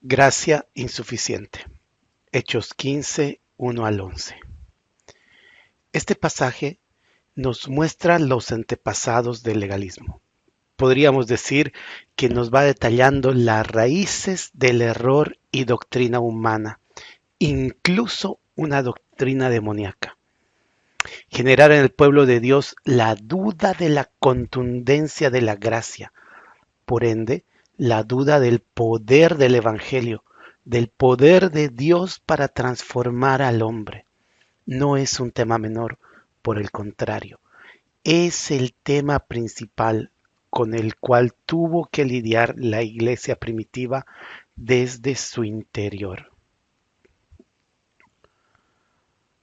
Gracia insuficiente. Hechos 15, 1 al 11. Este pasaje nos muestra los antepasados del legalismo. Podríamos decir que nos va detallando las raíces del error y doctrina humana, incluso una doctrina demoníaca. Generar en el pueblo de Dios la duda de la contundencia de la gracia, por ende, la duda del poder del Evangelio, del poder de Dios para transformar al hombre. No es un tema menor, por el contrario, es el tema principal con el cual tuvo que lidiar la iglesia primitiva desde su interior.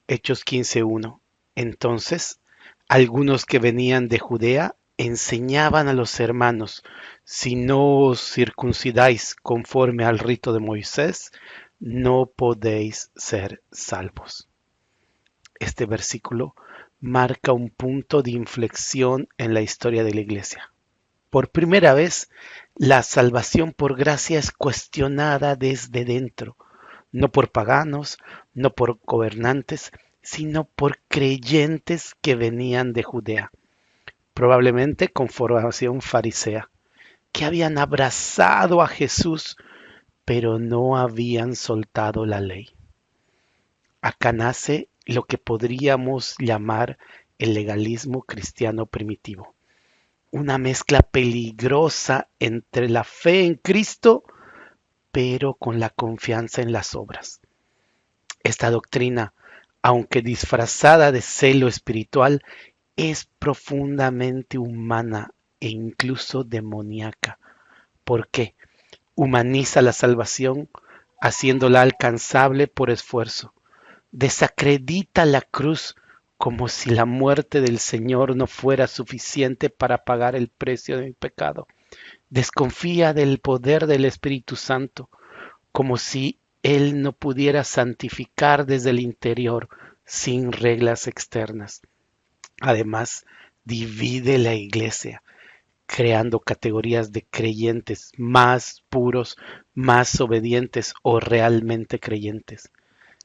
Hechos 15:1. Entonces, algunos que venían de Judea enseñaban a los hermanos: si no os circuncidáis conforme al rito de Moisés, no podéis ser salvos. Este versículo marca un punto de inflexión en la historia de la iglesia. Por primera vez, la salvación por gracia es cuestionada desde dentro, no por paganos, no por gobernantes, sino por creyentes que venían de Judea, probablemente con formación farisea, que habían abrazado a Jesús, pero no habían soltado la ley. Acá nace lo que podríamos llamar el legalismo cristiano primitivo, una mezcla peligrosa entre la fe en Cristo, pero con la confianza en las obras. Esta doctrina, aunque disfrazada de celo espiritual, es profundamente humana e incluso demoníaca. ¿Por qué? Humaniza la salvación, haciéndola alcanzable por esfuerzo. Desacredita la cruz como si la muerte del Señor no fuera suficiente para pagar el precio de mi pecado. Desconfía del poder del Espíritu Santo, como si Él no pudiera santificar desde el interior sin reglas externas. Además, divide la iglesia, creando categorías de creyentes más puros, más obedientes o realmente creyentes.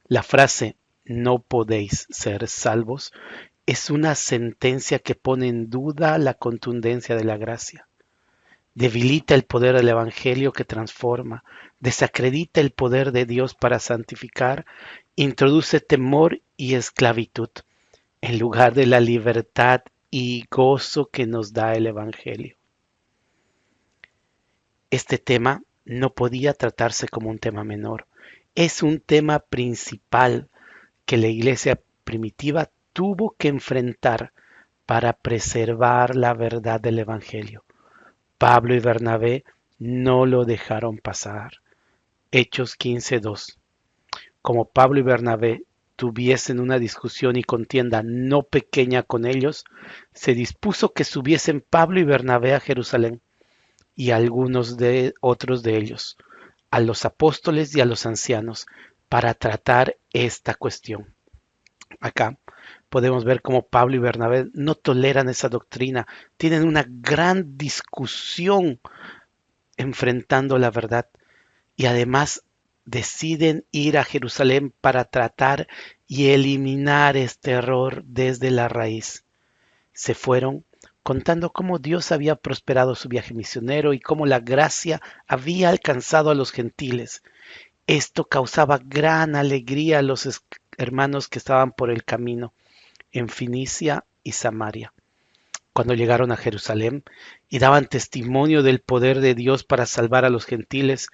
La frase "no podéis ser salvos" es una sentencia que pone en duda la contundencia de la gracia. Debilita el poder del Evangelio que transforma, desacredita el poder de Dios para santificar, introduce temor y esclavitud en lugar de la libertad y gozo que nos da el Evangelio. Este tema no podía tratarse como un tema menor. Es un tema principal que la iglesia primitiva tuvo que enfrentar para preservar la verdad del Evangelio. Pablo y Bernabé no lo dejaron pasar. Hechos 15:2. Como Pablo y Bernabé tuviesen una discusión y contienda no pequeña con ellos, se dispuso que subiesen Pablo y Bernabé a Jerusalén, y algunos de otros de ellos, a los apóstoles y a los ancianos, para tratar esta cuestión. Acá podemos ver cómo Pablo y Bernabé no toleran esa doctrina, tienen una gran discusión enfrentando la verdad y además deciden ir a Jerusalén para tratar y eliminar este error desde la raíz. Se fueron contando cómo Dios había prosperado su viaje misionero y cómo la gracia había alcanzado a los gentiles. Esto causaba gran alegría a los hermanos que estaban por el camino en Fenicia y Samaria. Cuando llegaron a Jerusalén y daban testimonio del poder de Dios para salvar a los gentiles,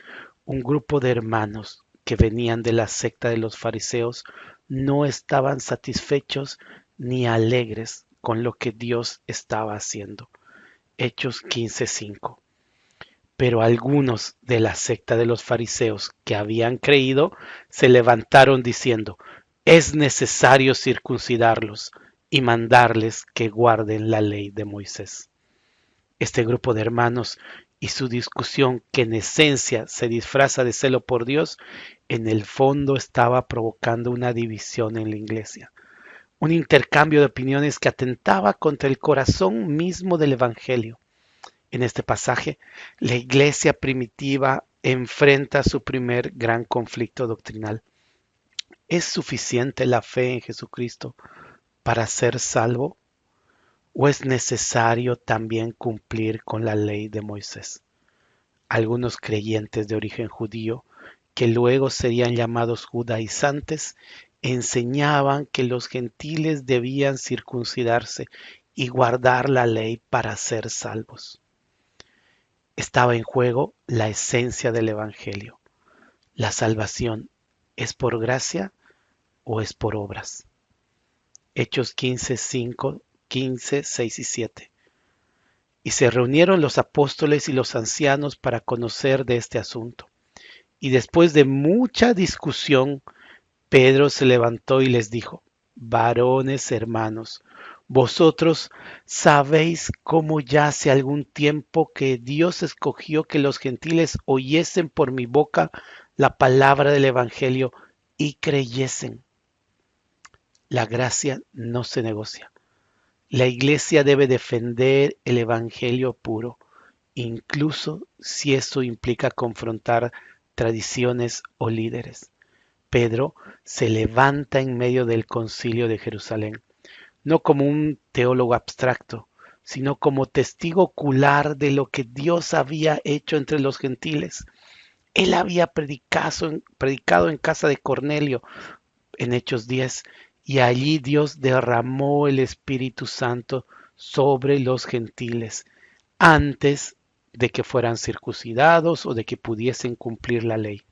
un grupo de hermanos que venían de la secta de los fariseos no estaban satisfechos ni alegres con lo que Dios estaba haciendo. Hechos 15:5. Pero algunos de la secta de los fariseos que habían creído se levantaron diciendo: es necesario circuncidarlos y mandarles que guarden la ley de Moisés. Este grupo de hermanos y su discusión, que en esencia se disfraza de celo por Dios, en el fondo estaba provocando una división en la iglesia, un intercambio de opiniones que atentaba contra el corazón mismo del Evangelio. En este pasaje, la iglesia primitiva enfrenta su primer gran conflicto doctrinal. ¿Es suficiente la fe en Jesucristo para ser salvo o es necesario también cumplir con la ley de Moisés? Algunos creyentes de origen judío, que luego serían llamados judaizantes, enseñaban que los gentiles debían circuncidarse y guardar la ley para ser salvos. Estaba en juego la esencia del Evangelio. ¿La salvación es por gracia o es por obras? Hechos 15, 5, 15, 6 y 7. Y se reunieron los apóstoles y los ancianos para conocer de este asunto. Y después de mucha discusión, Pedro se levantó y les dijo: varones hermanos, vosotros sabéis cómo ya hace algún tiempo que Dios escogió que los gentiles oyesen por mi boca la palabra del Evangelio y creyesen. La gracia no se negocia. La iglesia debe defender el Evangelio puro, incluso si eso implica confrontar tradiciones o líderes. Pedro se levanta en medio del concilio de Jerusalén, no como un teólogo abstracto, sino como testigo ocular de lo que Dios había hecho entre los gentiles. Él había predicado en casa de Cornelio en Hechos 10, y allí Dios derramó el Espíritu Santo sobre los gentiles antes de que fueran circuncidados o de que pudiesen cumplir la ley.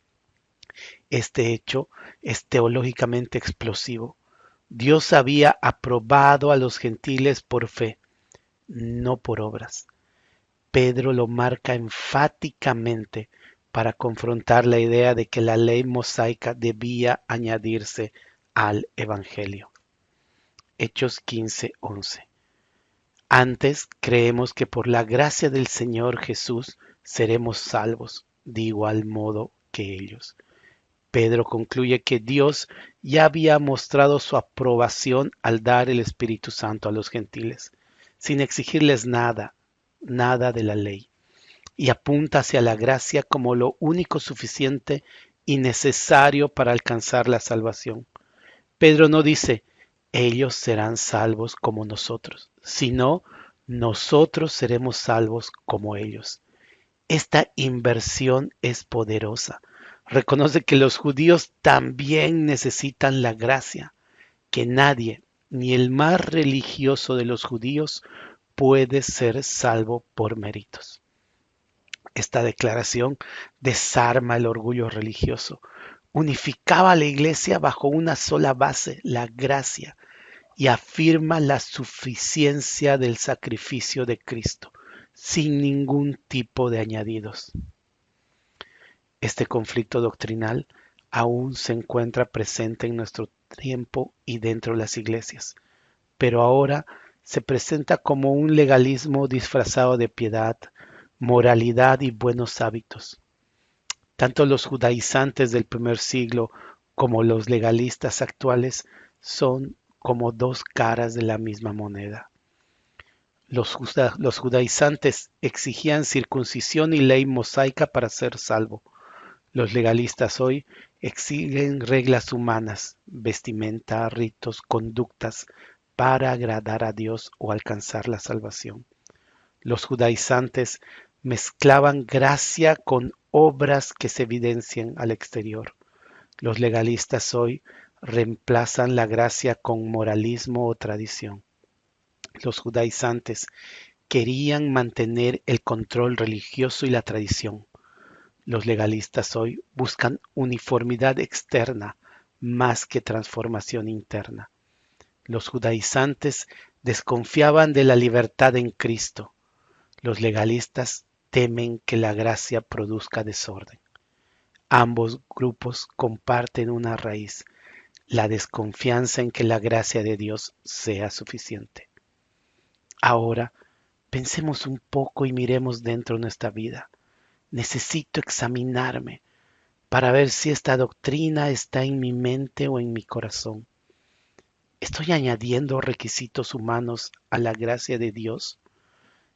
Este hecho es teológicamente explosivo. Dios había aprobado a los gentiles por fe, no por obras. Pedro lo marca enfáticamente para confrontar la idea de que la ley mosaica debía añadirse al Evangelio. Hechos 15:11. Antes creemos que por la gracia del Señor Jesús seremos salvos, de igual modo que ellos. Pedro concluye que Dios ya había mostrado su aprobación al dar el Espíritu Santo a los gentiles, sin exigirles nada, nada de la ley, y apunta hacia la gracia como lo único suficiente y necesario para alcanzar la salvación. Pedro no dice: ellos serán salvos como nosotros, sino nosotros seremos salvos como ellos. Esta inversión es poderosa. Reconoce que los judíos también necesitan la gracia, que nadie, ni el más religioso de los judíos, puede ser salvo por méritos. Esta declaración desarma el orgullo religioso, unificaba a la iglesia bajo una sola base, la gracia, y afirma la suficiencia del sacrificio de Cristo, sin ningún tipo de añadidos. Este conflicto doctrinal aún se encuentra presente en nuestro tiempo y dentro de las iglesias, pero ahora se presenta como un legalismo disfrazado de piedad, moralidad y buenos hábitos. Tanto los judaizantes del primer siglo como los legalistas actuales son como dos caras de la misma moneda. Los judaizantes exigían circuncisión y ley mosaica para ser salvo. Los legalistas hoy exigen reglas humanas, vestimenta, ritos, conductas para agradar a Dios o alcanzar la salvación. Los judaizantes mezclaban gracia con obras que se evidencian al exterior. Los legalistas hoy reemplazan la gracia con moralismo o tradición. Los judaizantes querían mantener el control religioso y la tradición. Los legalistas hoy buscan uniformidad externa más que transformación interna. Los judaizantes desconfiaban de la libertad en Cristo. Los legalistas temen que la gracia produzca desorden. Ambos grupos comparten una raíz, la desconfianza en que la gracia de Dios sea suficiente. Ahora, pensemos un poco y miremos dentro de nuestra vida. Necesito examinarme para ver si esta doctrina está en mi mente o en mi corazón. ¿Estoy añadiendo requisitos humanos a la gracia de Dios?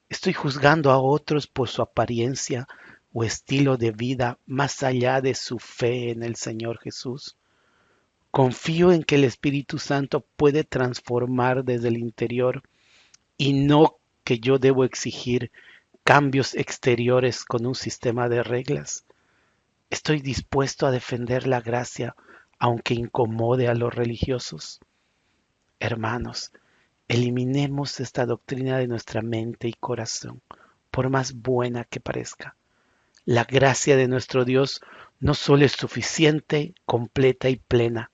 Estoy juzgando a otros por su apariencia o estilo de vida más allá de su fe en el Señor Jesús. Confío en que el Espíritu Santo puede transformar desde el interior y no que yo debo exigir cambios exteriores con un sistema de reglas. Estoy dispuesto a defender la gracia aunque incomode a los religiosos. Hermanos, eliminemos esta doctrina de nuestra mente y corazón, por más buena que parezca. La gracia de nuestro Dios no solo es suficiente, completa y plena,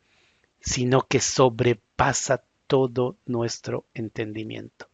sino que sobrepasa todo nuestro entendimiento.